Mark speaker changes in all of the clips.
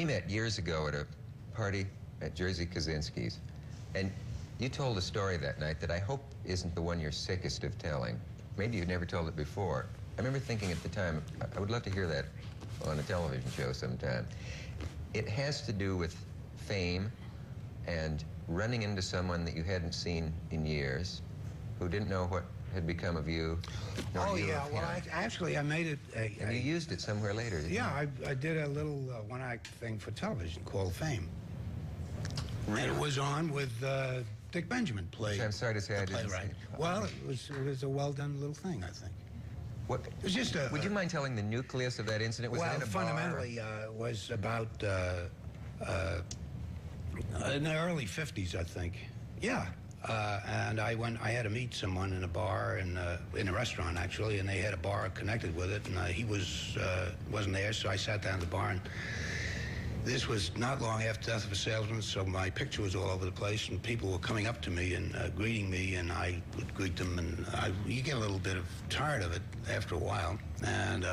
Speaker 1: We met years ago at a party at Jerzy Kaczynski's, and you told a story that night that I hope isn't the one you're sickest of telling. Maybe you've never told it before. I remember thinking at the time, I would love to hear that on a television show sometime. It has to do with fame and running into someone that you hadn't seen in years, who didn't know what had become of you.
Speaker 2: Oh, yeah. Well, I made it.
Speaker 1: And you used it somewhere later.
Speaker 2: Yeah, I did a little one-act thing for television called Fame. Really? And it was on with Dick Benjamin played.
Speaker 1: I'm sorry to say I didn't see it.
Speaker 2: Well, it was a well-done little thing, I think.
Speaker 1: What?
Speaker 2: It was just a...
Speaker 1: Would you mind telling the nucleus of that incident? Was it in a
Speaker 2: fundamentally,
Speaker 1: bar?
Speaker 2: Was about in the early 50s, I think. Yeah. And I had to meet someone in a bar, in a restaurant, actually, and they had a bar connected with it, and he wasn't there, so I sat down at the bar, and this was not long after Death of a Salesman, so my picture was all over the place, and people were coming up to me and greeting me, and I would greet them, and you get a little bit tired of it after a while. And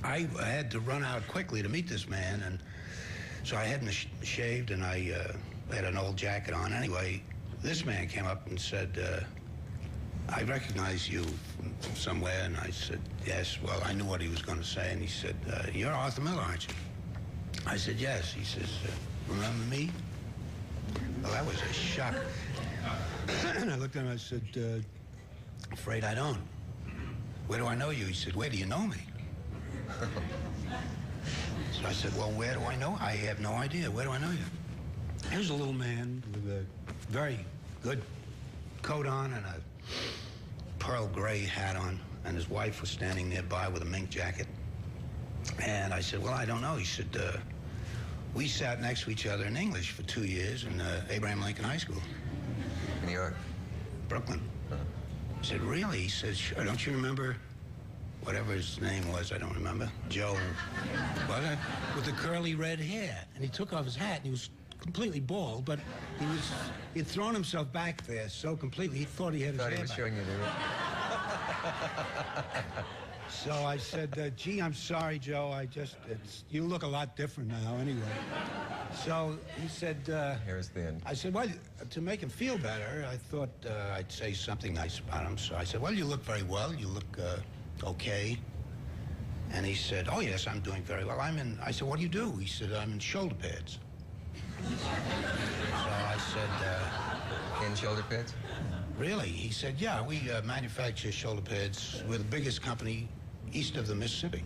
Speaker 2: I had to run out quickly to meet this man, and so I hadn't shaved, and I had an old jacket on. Anyway, this man came up and said, I recognize you from somewhere, and I said, yes. Well, I knew what he was going to say, and he said, you're Arthur Miller, aren't you? I said, yes. He says, remember me? Well, that was a shock. And I looked at him and I said, afraid I don't. Where do I know you? He said, where do you know me? So I said, well, where do I know? I have no idea. Where do I know you? Here's a little man with a very good coat on and a pearl gray hat on, and his wife was standing nearby with a mink jacket. And I said, well, I don't know. He said, we sat next to each other in English for 2 years in Abraham Lincoln High School.
Speaker 1: New York?
Speaker 2: Brooklyn. He said, really? He said, sure. Don't you remember whatever his name was? I don't remember. Joe, was it? With the curly red hair. And he took off his hat, and he was completely bald, but he'd thrown himself back there so completely, he thought he had his hair back.
Speaker 1: He was showing you the...
Speaker 2: So I said, gee, I'm sorry, Joe. You look a lot different now anyway. So he said...
Speaker 1: Hair's thin.
Speaker 2: I said, well, to make him feel better, I thought I'd say something nice about him. So I said, well, you look very well. You look okay. And he said, oh, yes, I'm doing very well. I said, what do you do? He said, I'm in shoulder pads. So I said...
Speaker 1: In shoulder pads?
Speaker 2: Really? He said, yeah, we manufacture shoulder pads. We're the biggest company east of the Mississippi.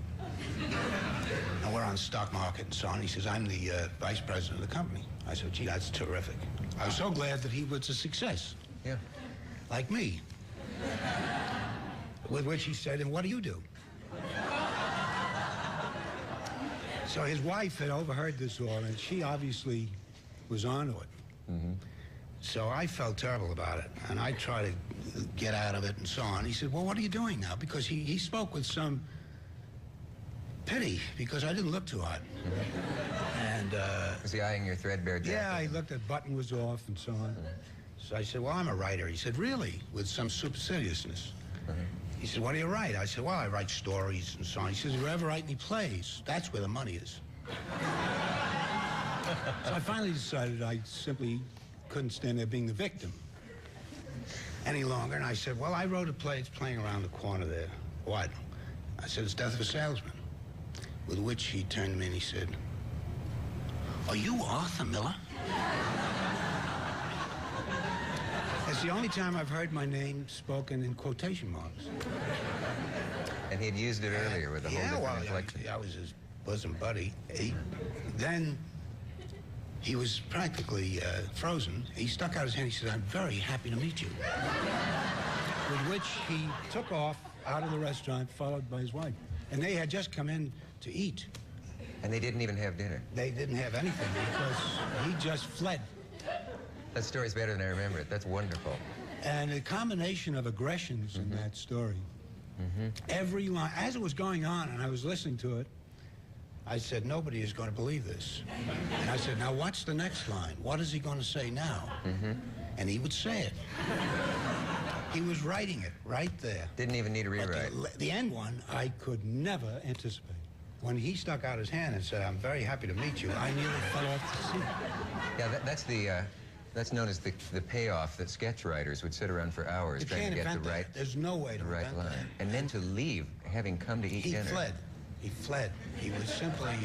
Speaker 2: And we're on the stock market and so on. He says, I'm the vice president of the company. I said, gee, that's terrific. I was so glad that he was a success.
Speaker 1: Yeah.
Speaker 2: Like me. With which he said, and what do you do? So his wife had overheard this all, and she obviously was onto it.
Speaker 1: Mm-hmm.
Speaker 2: So I felt terrible about it, and I tried to get out of it and so on. He said, well, what are you doing now? Because he spoke with some pity, because I didn't look too hot.
Speaker 1: Mm-hmm.
Speaker 2: And...
Speaker 1: was he eyeing your threadbare jacket?
Speaker 2: Yeah, he looked at button was off and so on. Mm-hmm. So I said, well, I'm a writer. He said, really? With some superciliousness. Mm-hmm. He said, what do you write? I said, well, I write stories and so on. He says, you ever write any plays? That's where the money is. So I finally decided I simply couldn't stand there being the victim any longer. And I said, well, I wrote a play. It's playing around the corner there. What? I said, it's Death of a Salesman. With which he turned to me and he said, are you Arthur Miller? It's the only time I've heard my name spoken in quotation marks.
Speaker 1: And he'd used it earlier with a whole different inflection.
Speaker 2: I was his bosom buddy. Then he was practically frozen. He stuck out his hand. He said, I'm very happy to meet you. With which he took off out of the restaurant, followed by his wife. And they had just come in to eat.
Speaker 1: And they didn't even have dinner?
Speaker 2: They didn't have anything because he just fled.
Speaker 1: That story's better than I remember it. That's wonderful.
Speaker 2: And a combination of aggressions in that story. Mm-hmm. Every line, as it was going on, and I was listening to it, I said, nobody is going to believe this. And I said, now what's the next line? What is he going to say now? Mm-hmm. And he would say it. He was writing it right there.
Speaker 1: Didn't even need a rewrite.
Speaker 2: The end one, I could never anticipate. when he stuck out his hand and said, "I'm very happy to meet you," I nearly fell off the seat.
Speaker 1: Yeah, that's known as the payoff that sketch writers would sit around for hours
Speaker 2: You
Speaker 1: trying
Speaker 2: can't
Speaker 1: to get
Speaker 2: invent
Speaker 1: the right,
Speaker 2: that. There's no way to
Speaker 1: the right
Speaker 2: invent
Speaker 1: line.
Speaker 2: that.
Speaker 1: And then to leave, having come to eat
Speaker 2: He
Speaker 1: dinner.
Speaker 2: fled. He fled. He was simply,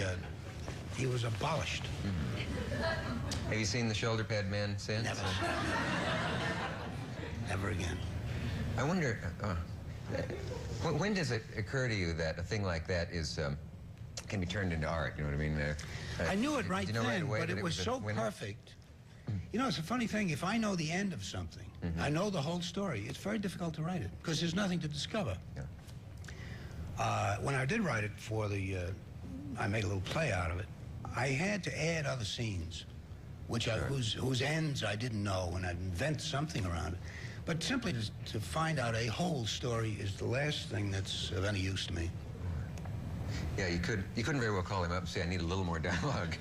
Speaker 2: he was abolished.
Speaker 1: Have you seen the Shoulder Pad Man since?
Speaker 2: Never. Never again.
Speaker 1: I wonder, when does it occur to you that a thing like that is can be turned into art? You know what I mean?
Speaker 2: I knew it
Speaker 1: did
Speaker 2: right
Speaker 1: you know
Speaker 2: then,
Speaker 1: away
Speaker 2: but
Speaker 1: that
Speaker 2: it was
Speaker 1: a
Speaker 2: so
Speaker 1: winner?
Speaker 2: perfect. You know, it's a funny thing. If I know the end of something, I know the whole story, it's very difficult to write it because there's nothing to discover.
Speaker 1: Yeah.
Speaker 2: When I did write it for the, I made a little play out of it, I had to add other scenes, which whose ends I didn't know, and I'd invent something around it. But simply to find out a whole story is the last thing that's of any use to me.
Speaker 1: Yeah, you couldn't very well call him up and say, I need a little more dialogue.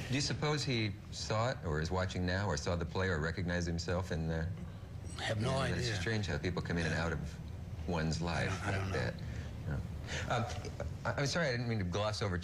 Speaker 1: Do you suppose he saw it, or is watching now, or saw the play, or recognized himself in the...
Speaker 2: I have no idea.
Speaker 1: It's strange how people come in and out of one's life
Speaker 2: I don't
Speaker 1: like
Speaker 2: know.
Speaker 1: that. Yeah. I'm sorry, I didn't mean to gloss over